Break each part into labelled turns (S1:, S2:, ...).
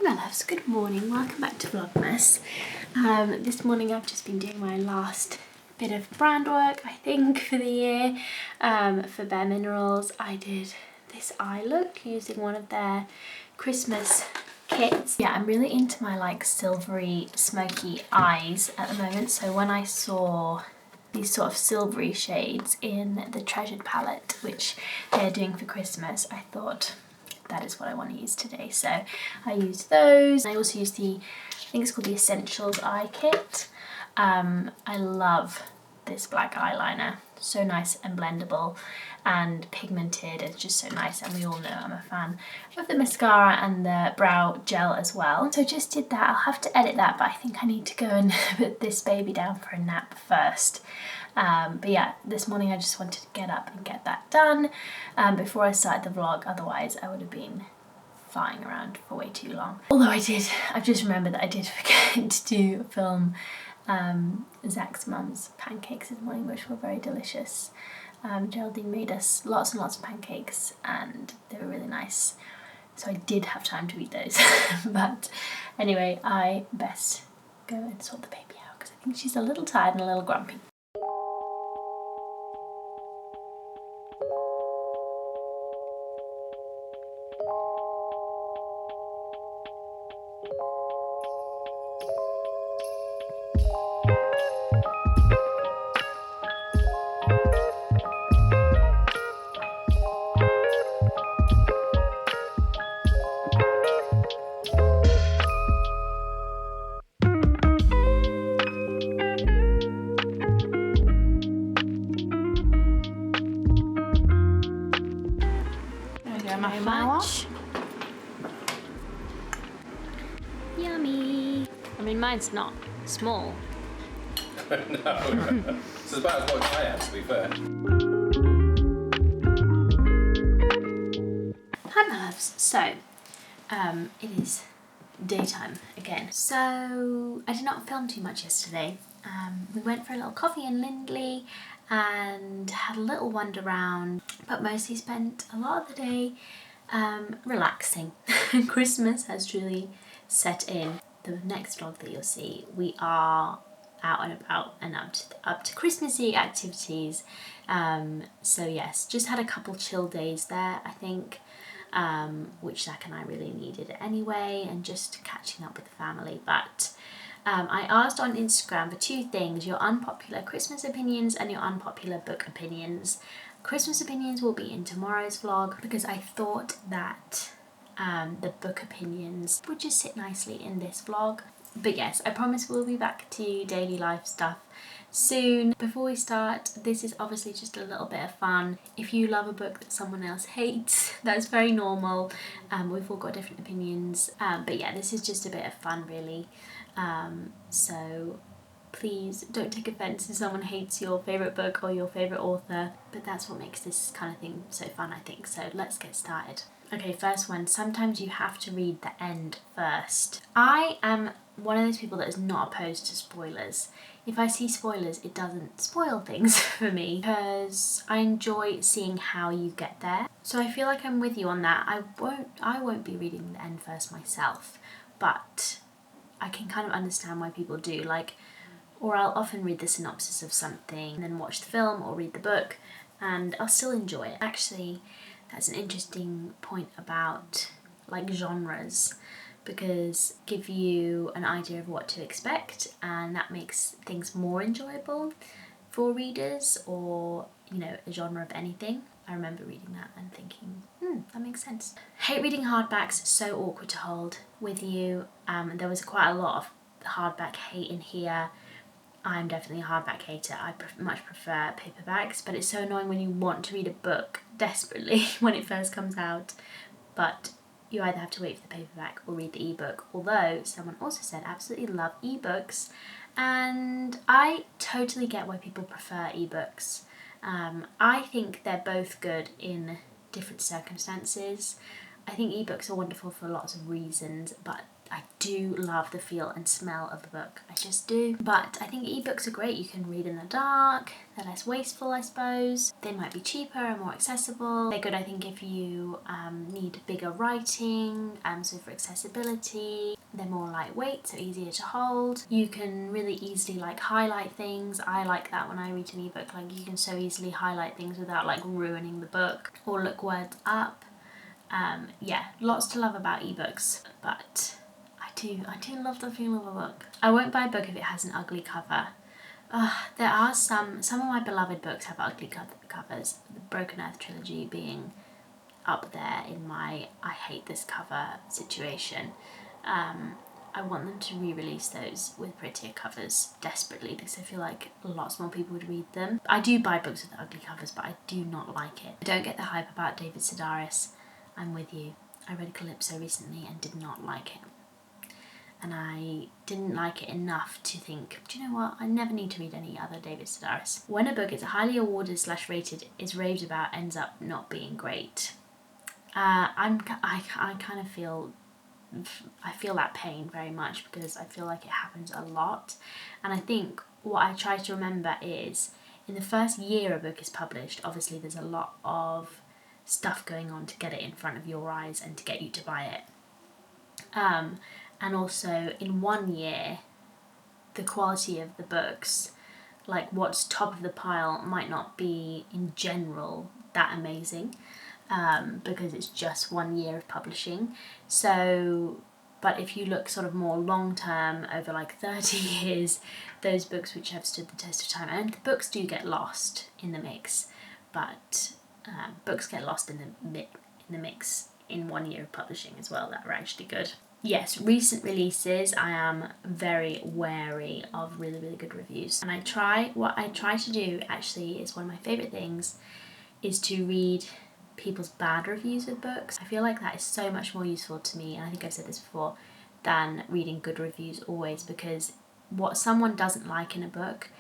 S1: my loves, good morning, welcome back to Vlogmas. This morning I've just been doing my last bit of brand work, I think, for the year. For bareMinerals, I did this eye look using one of their Christmas kits. Yeah, I'm really into my like silvery, smoky eyes at the moment, so when I saw these sort of silvery shades in the Treasured palette, which they're doing for Christmas, I thought that is what I want to use today. So I used those. I also used I think it's called the Essentials Eye Kit. I love this black eyeliner. So nice and blendable and pigmented. It's just so nice, and we all know I'm a fan of the mascara and the brow gel as well. So just did that. I'll have to edit that, but I think I need to go and put this baby down for a nap first. But yeah, this morning I just wanted to get up and get that done before I started the vlog, otherwise I would have been flying around for way too long. Although I've just remembered that I did forget to film Zach's mum's pancakes this morning, which were very delicious. Geraldine made us lots and lots of pancakes and they were really nice, so I did have time to eat those. But anyway, I best go and sort the baby out because I think she's a little tired and a little grumpy. Very much. Yummy. I mean, mine's not small.
S2: No, it's about as much as I am, to be fair.
S1: Hi my loves. So, it is daytime again. So, I did not film too much yesterday. We went for a little coffee in Lindley and had a little wander around, but mostly spent a lot of the day relaxing. Christmas has truly set in. The next vlog that you'll see, we are out and about and up to Christmassy activities. So yes, just had a couple chill days there, I think, which Zach and I really needed anyway, and just catching up with the family. But I asked on Instagram for two things: your unpopular Christmas opinions and your unpopular book opinions. Christmas opinions will be in tomorrow's vlog because I thought that the book opinions would just sit nicely in this vlog. But yes, I promise we'll be back to daily life stuff soon. Before we start, this is obviously just a little bit of fun. If you love a book that someone else hates, that's very normal. We've all got different opinions. But yeah, this is just a bit of fun really. So please don't take offense if someone hates your favourite book or your favourite author, but that's what makes this kind of thing so fun, I think. So let's get started. Okay, first one, sometimes you have to read the end first. I am one of those people that is not opposed to spoilers. If I see spoilers, it doesn't spoil things for me because I enjoy seeing how you get there. So I feel like I'm with you on that. I won't be reading the end first myself, but I can kind of understand why people do. Like, or I'll often read the synopsis of something and then watch the film or read the book and I'll still enjoy it. Actually, that's an interesting point about like genres, because give you an idea of what to expect and that makes things more enjoyable for readers, or you know, a genre of anything. I remember reading that and thinking, that makes sense. Hate reading hardbacks, so awkward to hold with you. There was quite a lot of hardback hate in here. I'm definitely a hardback hater. I much prefer paperbacks, but it's so annoying when you want to read a book desperately when it first comes out, but you either have to wait for the paperback or read the ebook. Although someone also said absolutely love ebooks, and I totally get why people prefer ebooks. I think they're both good in different circumstances. I think ebooks are wonderful for lots of reasons, but I do love the feel and smell of the book. I just do. But I think ebooks are great. You can read in the dark. They're less wasteful, I suppose. They might be cheaper and more accessible. They're good, I think, if you need bigger writing, so for accessibility. They're more lightweight, so easier to hold. You can really easily like highlight things. I like that when I read an ebook. Like you can so easily highlight things without like ruining the book or look words up. Yeah, lots to love about ebooks, but I do love the feel of a book. I won't buy a book if it has an ugly cover. There are some of my beloved books have ugly covers, the Broken Earth trilogy being up there in my I hate this cover situation. I want them to re-release those with prettier covers desperately because I feel like lots more people would read them. I do buy books with ugly covers, but I do not like it. I don't get the hype about David Sedaris. I'm with you. I read Calypso recently and did not like it. And I didn't like it enough to think, do you know what, I never need to read any other David Sedaris. When a book is highly awarded / rated, is raved about, ends up not being great. I kind of feel that pain very much because I feel like it happens a lot. And I think what I try to remember is in the first year a book is published, obviously there's a lot of stuff going on to get it in front of your eyes and to get you to buy it. And also in 1 year, the quality of the books, like what's top of the pile, might not be in general that amazing. Because it's just 1 year of publishing. So, but if you look sort of more long term, over like 30 years, those books which have stood the test of time, and the books do get lost in the mix, but books get lost in the mix in 1 year of publishing as well that are actually good. Yes, recent releases, I am very wary of really, really good reviews. And what I try to do actually is one of my favourite things is to read people's bad reviews of books. I feel like that is so much more useful to me, and I think I've said this before, than reading good reviews always, because what someone doesn't like in a book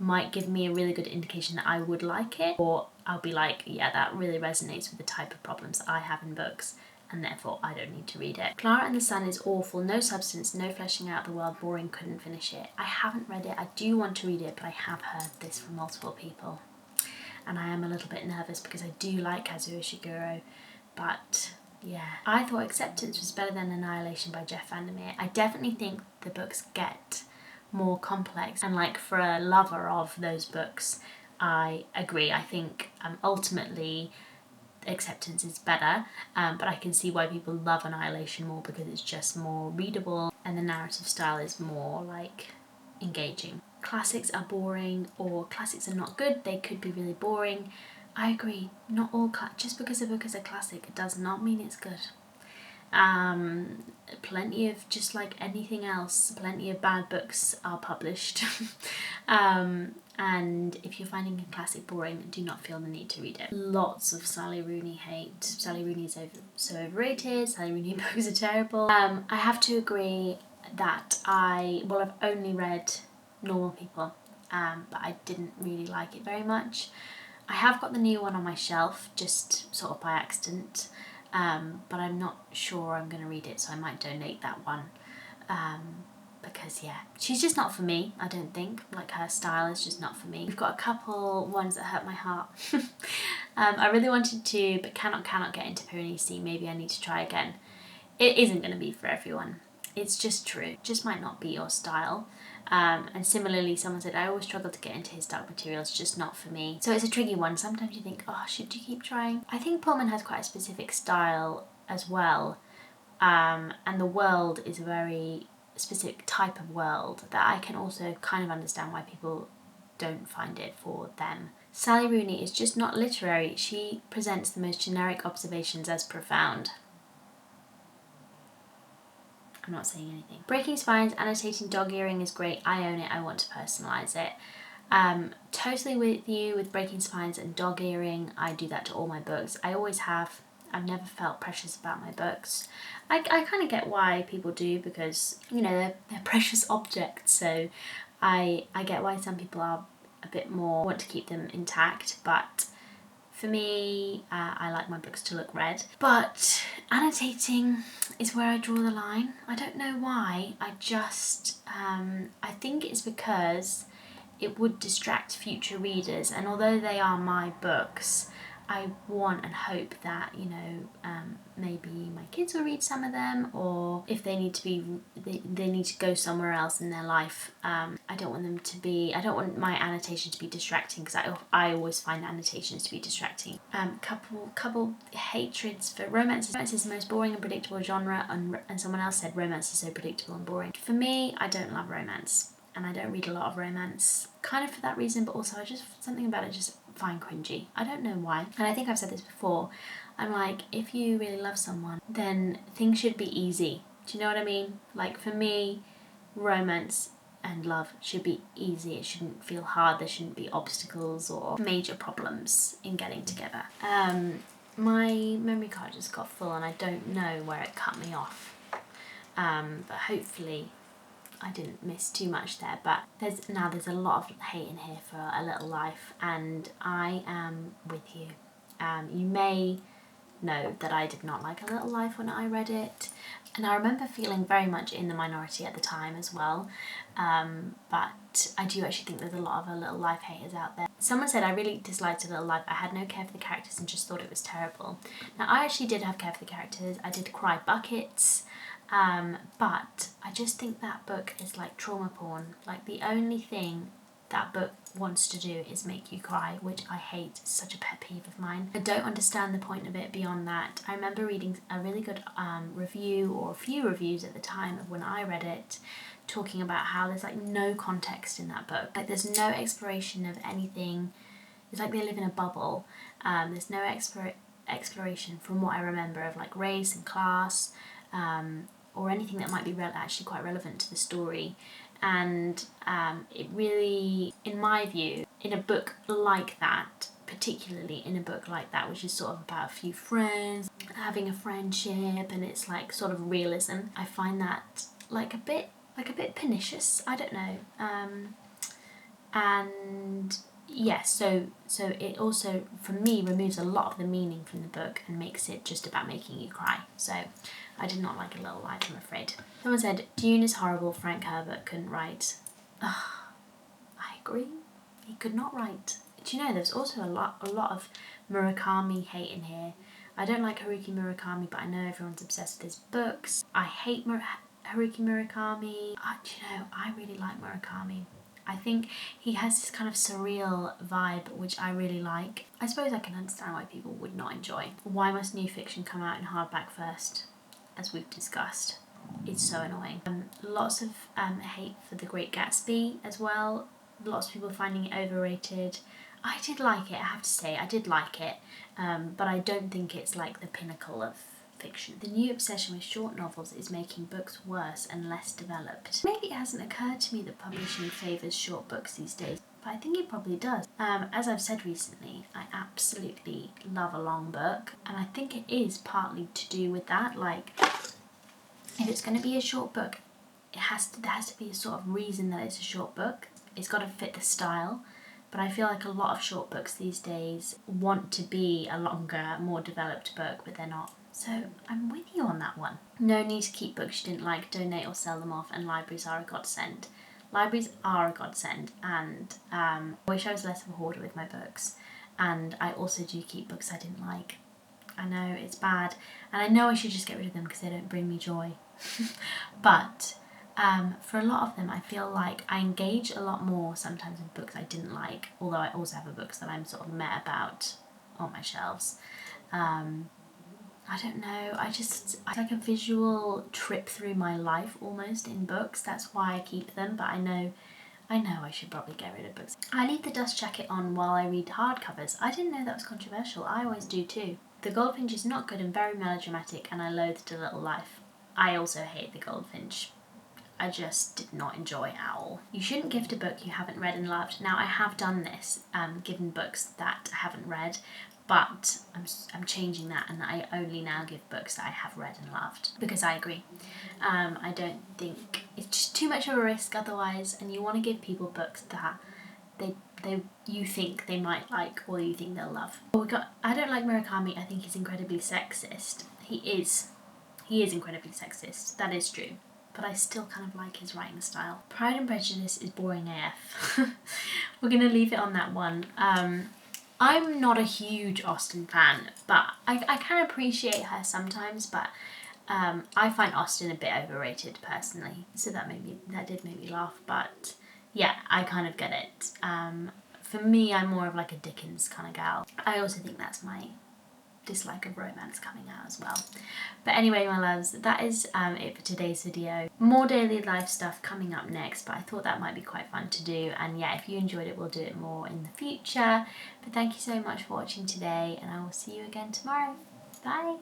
S1: might give me a really good indication that I would like it, or I'll be like, yeah, that really resonates with the type of problems I have in books, and therefore I don't need to read it. Clara and the Sun is awful, no substance, no fleshing out the world, boring, couldn't finish it. I haven't read it, I do want to read it, but I have heard this from multiple people. And I am a little bit nervous because I do like Kazuo Ishiguro, but yeah. I thought Acceptance was better than Annihilation by Jeff Vandermeer. I definitely think the books get more complex, and like for a lover of those books, I agree. I think ultimately Acceptance is better, but I can see why people love Annihilation more because it's just more readable and the narrative style is more like engaging. Classics are boring, or classics are not good, they could be really boring. I agree, not all just because a book is a classic, it does not mean it's good. Plenty of, just like anything else, plenty of bad books are published. And if you're finding a classic boring, do not feel the need to read it. Lots of Sally Rooney hate. Sally Rooney is so overrated, Sally Rooney books are terrible. I have to agree that I've only read Normal People, but I didn't really like it very much. I have got the new one on my shelf, just sort of by accident, but I'm not sure I'm going to read it, so I might donate that one, because yeah, she's just not for me, I don't think. Like, her style is just not for me. We've got a couple ones that hurt my heart. I really wanted to, but cannot get into Piranesi. Maybe I need to try again. It isn't going to be for everyone. It's just true. It just might not be your style. And similarly, someone said, I always struggle to get into his dark materials, just not for me. So it's a tricky one. Sometimes you think, oh, should you keep trying? I think Pullman has quite a specific style as well. And the world is a very specific type of world that I can also kind of understand why people don't find it for them. Sally Rooney is just not literary. She presents the most generic observations as profound. I'm not saying anything. Breaking Spines, annotating dog earring is great. I own it. I want to personalise it. Totally with you with Breaking Spines and dog earring. I do that to all my books. I always have. I've never felt precious about my books. I kind of get why people do, because, you know, they're precious objects. So I get why some people are a bit more, want to keep them intact. But For me, I like my books to look read, but annotating is where I draw the line. I don't know why, I just, I think it's because it would distract future readers, and although they are my books, I want and hope that, you know, maybe my kids will read some of them, or if they need to be, they need to go somewhere else in their life. I don't want them to be, I don't want my annotation to be distracting, because I always find annotations to be distracting. Couple hatreds for romance. Romance is the most boring and predictable genre, and someone else said romance is so predictable and boring. For me, I don't love romance, and I don't read a lot of romance, kind of for that reason, but also I just, something about it just find cringy. I don't know why, and I think I've said this before. I'm like, if you really love someone, then things should be easy. Do you know what I mean? Like, for me, romance and love should be easy. It shouldn't feel hard. There shouldn't be obstacles or major problems in getting together. My memory card just got full and I don't know where it cut me off, but hopefully I didn't miss too much there. But there's a lot of hate in here for A Little Life, and I am with you. You may know that I did not like A Little Life when I read it, and I remember feeling very much in the minority at the time as well, but I do actually think there's a lot of A Little Life haters out there. Someone said, I really disliked A Little Life. I had no care for the characters and just thought it was terrible. Now, I actually did have care for the characters. I did cry buckets, but I just think that book is like trauma porn. Like, the only thing that book wants to do is make you cry, which I hate. It's such a pet peeve of mine. I don't understand the point of it beyond that. I remember reading a really good review, or a few reviews at the time of when I read it, talking about how there's like no context in that book. Like, there's no exploration of anything. It's like they live in a bubble. There's no exploration, from what I remember, of like race and class, or anything that might be actually quite relevant to the story. And it really, in my view, in a book like that, particularly in a book like that, which is sort of about a few friends having a friendship, and it's like sort of realism, I find that like a bit pernicious. I don't know. And yes, so it also, for me, removes a lot of the meaning from the book and makes it just about making you cry. So I did not like A Little Life, I'm afraid. Someone said, Dune is horrible, Frank Herbert couldn't write. Ugh, I agree. He could not write. Do you know, there's also a lot of Murakami hate in here. I don't like Haruki Murakami, but I know everyone's obsessed with his books. I hate Haruki Murakami. Do you know, I really like Murakami. I think he has this kind of surreal vibe, which I really like. I suppose I can understand why people would not enjoy. Why must new fiction come out in hardback first? As we've discussed, it's so annoying. Lots of hate for The Great Gatsby as well. Lots of people finding it overrated. I did like it, I have to say, I did like it, but I don't think it's like the pinnacle of fiction. The new obsession with short novels is making books worse and less developed. Maybe it hasn't occurred to me that publishing favours short books these days, but I think it probably does. As I've said recently, I absolutely love a long book, and I think it is partly to do with that. Like, if it's going to be a short book, there has to be a sort of reason that it's a short book. It's got to fit the style. But I feel like a lot of short books these days want to be a longer, more developed book, but they're not. So I'm with you on that one. No need to keep books you didn't like, donate or sell them off, and libraries are a godsend. Libraries are a godsend, and I wish I was less of a hoarder with my books. And I also do keep books I didn't like. I know it's bad, and I know I should just get rid of them because they don't bring me joy. But for a lot of them, I feel like I engage a lot more sometimes in books I didn't like, although I also have books that I'm sort of meh about on my shelves. I don't know, it's like a visual trip through my life almost in books. That's why I keep them, but I know I should probably get rid of books. I leave the dust jacket on while I read hardcovers. I didn't know that was controversial. I always do too. The Goldfinch is not good and very melodramatic, and I loathed A Little Life. I also hate The Goldfinch. I just did not enjoy Owl. You shouldn't gift a book you haven't read and loved. Now, I have done this, given books that I haven't read, but I'm changing that, and I only now give books that I have read and loved, because I agree. I don't think it's just too much of a risk otherwise, and you want to give people books that you think they might like or you think they'll love. We got I Don't Like Murakami. I think he's incredibly sexist. He is incredibly sexist. That is true. But I still kind of like his writing style. Pride and Prejudice is boring AF. We're gonna leave it on that one. I'm not a huge Austen fan, but I can appreciate her sometimes, but I find Austen a bit overrated personally. So that did make me laugh, but yeah, I kind of get it. For me, I'm more of like a Dickens kind of gal. I also think that's my dislike of romance coming out as well. But anyway, my loves, that is it for today's video. More daily life stuff coming up next, but I thought that might be quite fun to do. And yeah, if you enjoyed it, we'll do it more in the future. But thank you so much for watching today, and I will see you again tomorrow. Bye.